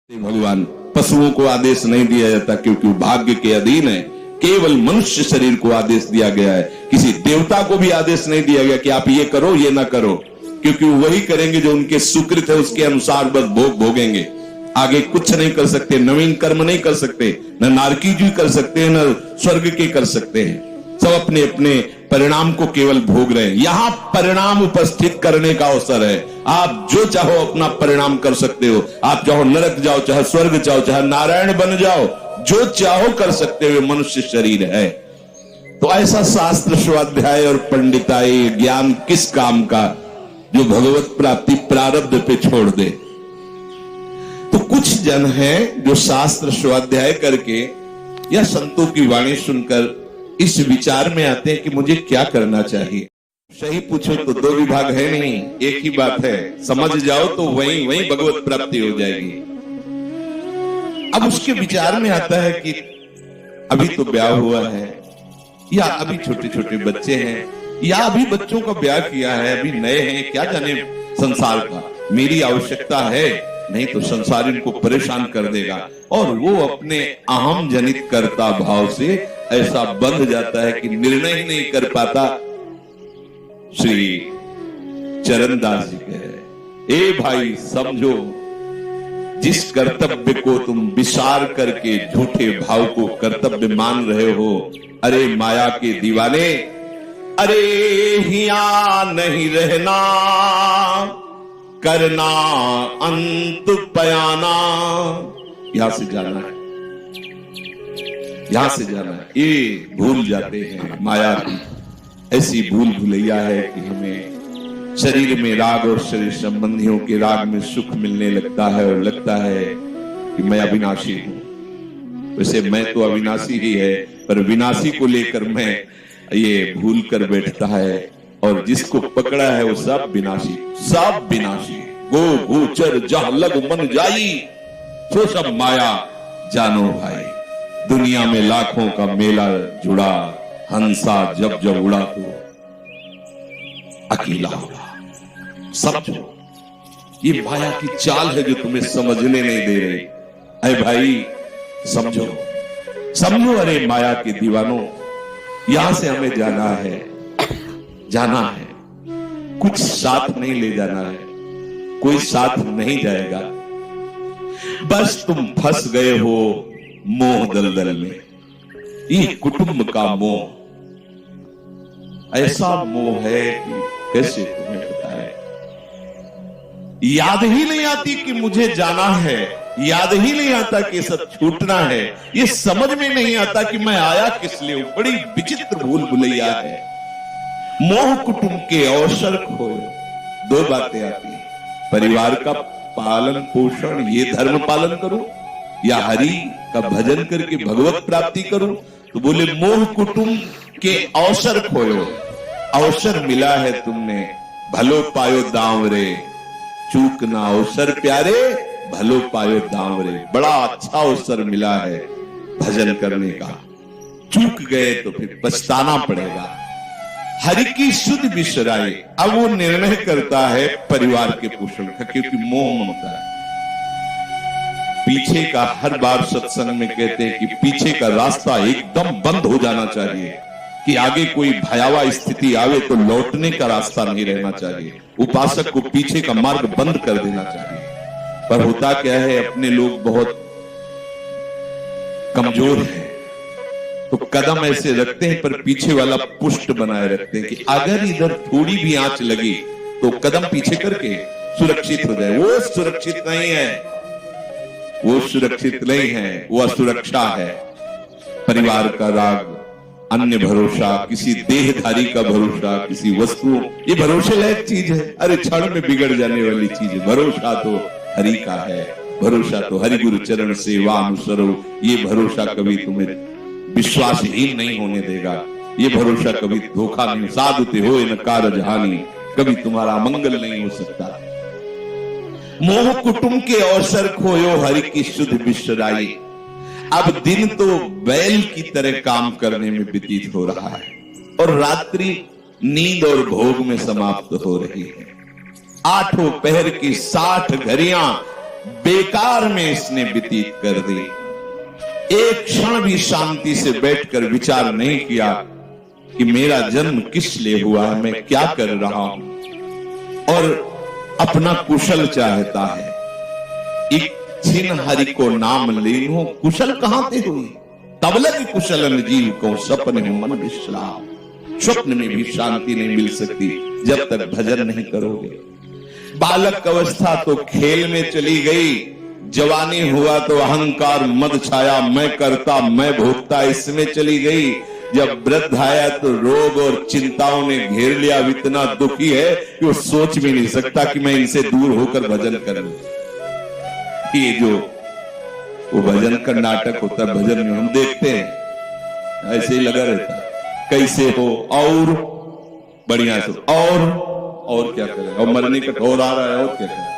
भगवान पशुओं को आदेश नहीं दिया जाता क्योंकि भाग्य के अधीन है। केवल मनुष्य शरीर को आदेश दिया गया है। किसी देवता को भी आदेश नहीं दिया गया कि आप ये करो ये ना करो, क्योंकि वही करेंगे जो उनके सुकृत है, उसके अनुसार बस भोग भोगेंगे। आगे कुछ नहीं कर सकते, नवीन कर्म नहीं कर सकते, न नारकी जी कर सकते हैं, न स्वर्ग के कर सकते हैं। सब अपने अपने परिणाम को केवल भोग रहे हैं। यहां परिणाम उपस्थित करने का अवसर है। आप जो चाहो अपना परिणाम कर सकते हो। आप चाहो नरक जाओ, चाहे स्वर्ग जाओ, चाहे नारायण बन जाओ, जो चाहो कर सकते हो। मनुष्य शरीर है तो ऐसा शास्त्र स्वाध्याय और पंडिताई ज्ञान किस काम का जो भगवत प्राप्ति प्रारब्ध पे छोड़ दे। तो कुछ जन हैं जो शास्त्र स्वाध्याय करके या संतों की वाणी सुनकर इस विचार में आते हैं कि मुझे क्या करना चाहिए। सही पूछो तो दो विभाग है नहीं, एक ही बात है। समझ जाओ तो वहीं वहीं भगवत प्राप्ति हो जाएगी। अब उसके विचार में आता है कि अभी तो ब्याह हुआ है, या अभी छोटे छोटे बच्चे हैं, या अभी बच्चों का ब्याह किया है, अभी नए हैं, क्या जाने संसार का मेरी आवश्यकता है, नहीं तो संसार इनको परेशान कर देगा। और वो अपने अहम जनित कर्ता भाव से ऐसा बंध जाता है कि निर्णय ही नहीं कर पाता। श्री चरणदास जी कहे, ए भाई समझो, जिस कर्तव्य को तुम विचार करके झूठे भाव को कर्तव्य मान रहे हो, अरे माया के दीवाने, अरे हिया नहीं रहना, करना अंत पयाना। यहां से जाना है, यहां से जाना है। ये भूल जाते हैं माया की ऐसी भूल भुलैया है कि हमें शरीर में राग और शरीर संबंधियों के राग में सुख मिलने लगता है और लगता है कि मैं अविनाशी हूं। वैसे मैं तो अविनाशी ही है, पर विनाशी को लेकर मैं ये भूल कर बैठता है, और जिसको पकड़ा है वो सब विनाशी, सब विनाशी। गो गोचर जहां लग मन जाई, सो सब माया जानो भाई। दुनिया में लाखों का मेला जुड़ा, हंसा जब जब उड़ा तो अकेला उड़ा। समझो, ये माया की चाल है जो तुम्हें समझने नहीं दे रही। अरे भाई समझो, समझो, अरे माया के दीवानों, यहां से हमें जाना है, जाना है। कुछ साथ नहीं ले जाना है, कोई साथ नहीं जाएगा। बस तुम फंस गए हो मोह दलदल में। ये कुटुंब का मोह ऐसा मोह है कि कैसे तुम्हें बताए। याद ही नहीं आती कि मुझे जाना है, याद ही नहीं आता कि सब छूटना है। ये समझ में नहीं आता कि मैं आया किस लिए। बड़ी विचित्र भूल भुलैया है। मोह कुटुंब के अवसर खोए। दो बातें आती हैं, परिवार का पालन पोषण, ये धर्म पालन करो, या हरि का भजन करके भगवत प्राप्ति करो। तो बोले मोह कुटुंब के अवसर खोयो। अवसर मिला है तुमने, भलो पायो दांव रे, चूक ना अवसर प्यारे, भलो पायो दांव रे। बड़ा अच्छा अवसर मिला है भजन करने का, चूक गए तो फिर पछताना पड़ेगा। हरि की सुध बिसराई। अब वो निर्णय करता है परिवार के पोषण का, क्योंकि मोह ममता है। पीछे का हर बार सत्संग में कहते हैं कि पीछे का रास्ता एकदम बंद हो जाना चाहिए, कि आगे कोई भयावह स्थिति आवे तो लौटने का रास्ता नहीं रहना चाहिए। उपासक को पीछे का मार्ग बंद कर देना चाहिए। पर होता क्या है, अपने लोग बहुत कमजोर हैं, तो कदम ऐसे रखते हैं पर पीछे वाला पुष्ट बनाए रखते हैं कि अगर इधर थोड़ी भी आंच लगी तो कदम पीछे करके सुरक्षित हो जाए। वो सुरक्षित नहीं है, वो सुरक्षित नहीं है, वो असुरक्षा है। परिवार का राग, अन्य भरोसा, किसी देहधारी का भरोसा, किसी वस्तु, ये भरोसे लायक चीज है। अरे क्षण में बिगड़ जाने वाली चीज है। भरोसा तो हरि का है, भरोसा तो हरि गुरु चरण सेवा अनुसरो। ये भरोसा कभी तुम्हें विश्वासहीन नहीं होने देगा। ये भरोसा कभी धोखा नहीं, साधुते हो न कारज हानि, कभी तुम्हारा मंगल नहीं हो सकता। मोह कुटुंब के अवसर खोयो, हरि की सुध बिसराई। अब दिन तो बैल की तरह काम करने में व्यतीत हो रहा है, और रात्रि नींद और भोग में समाप्त हो रही है। आठों पहर की 60 घड़ियां बेकार में इसने व्यतीत कर दी। एक क्षण भी शांति से बैठकर विचार नहीं किया कि मेरा जन्म किस लिए हुआ है, मैं क्या कर रहा हूं, और अपना कुशल चाहता है। एक छिन हरि को नाम लीनो कुशल कहां ते हुई, तब लगी कुशलन जीव को सपने में मन विश्राम। स्वप्न में भी शांति नहीं मिल सकती जब तक भजन नहीं करोगे। बालक अवस्था तो खेल में चली गई, जवानी हुआ तो अहंकार मद छाया, मैं करता मैं भोगता इसमें चली गई। जब वृद्ध आया तो रोग और चिंताओं ने घेर लिया, इतना दुखी है कि वो सोच भी नहीं सकता कि मैं इनसे दूर होकर भजन करूं। ये जो वो भजन का नाटक होता है, भजन में हम देखते हैं ऐसे ही लगा रहता है, कैसे हो और बढ़िया से और क्या करें, और मरने का ठोर आ रहा है और क्या करें।